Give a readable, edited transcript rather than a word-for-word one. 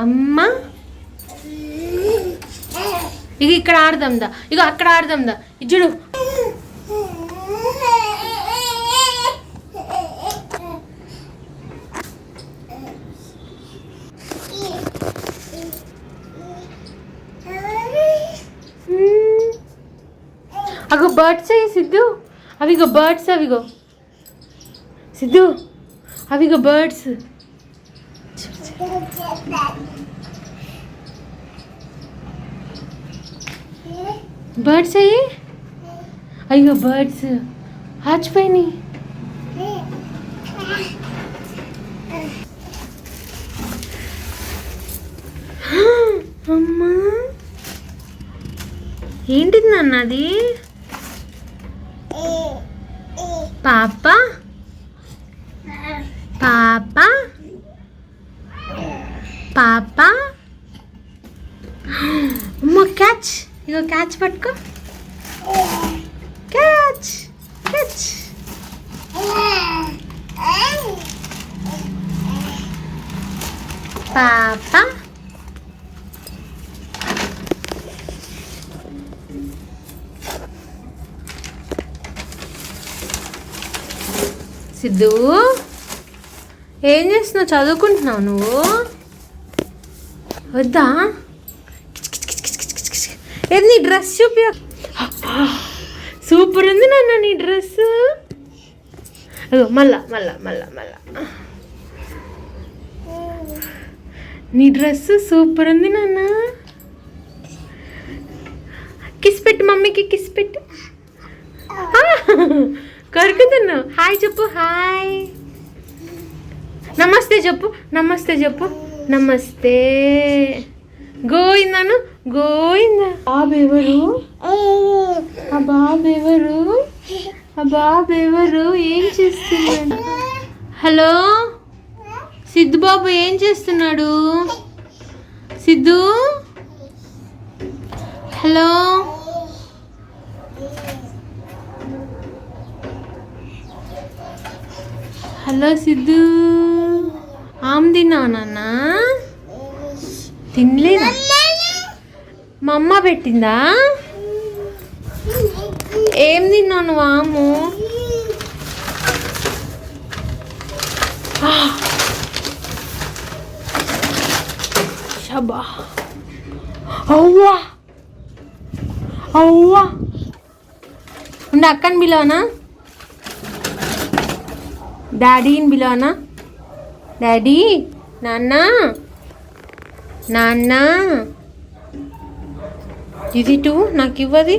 అమ్మ ఇక ఇక్కడ ఆడదాందా, ఇక అక్కడ ఆడదాందా. ఇజ్జుడు అగో బర్డ్స్ అయ్యి సిద్ధు, అవిగో బర్డ్స్, అవిగో సిద్ధు, అవిగో బర్డ్స్. బర్డ్స్ అయ్యి, అయ్యో బర్డ్స్ హాచిపోయినాయి. అమ్మా ఏంటిది నాన్న అది? పాప పాప పాప. అమ్మ క్యాచ్, ఇగో క్యాచ్ పట్టుకో, క్యాచ్ క్యాచ్. పాప సిద్ధు ఏం చేస్తున్నావు? చదువుకుంటున్నావు నువ్వు? వద్దా? ఏది నీ డ్రెస్ చూపి. సూపర్ ఉంది నాన్న నీ డ్రెస్. అదో మళ్ళా మళ్ళా మళ్ళా మళ్ళా నీ డ్రెస్ సూపర్ ఉంది నాన్న. కిస్ పెట్టు మమ్మీకి, కిస్ పెట్టు. కరుకుతున్నావు. హాయ్ చెప్పు, హాయ్. నమస్తే చెప్పు, నమస్తే చెప్పు, నమస్తే. గోయిందాను, గోయిందా. బాబు ఎవరు? ఆ బాబు ఎవరు? ఆ బాబు ఎవరు? ఏం చేస్తున్నాడు? హలో సిద్ధు బాబు ఏం చేస్తున్నాడు? సిద్ధు హలో. హలో సిద్ధు, ఆమె తిన్నావా నాన్న? తినలేదా? మా అమ్మ పెట్టిందా? ఏం తిన్నావు నువ్వు? ఆము షబా. అవ్వా అవ్వా ఉండి అక్కని పిలవనా? డాడీని పిలవనా? డాడీ, నాన్న, నాన్న. ఇది టూ నాకు ఇవ్వది.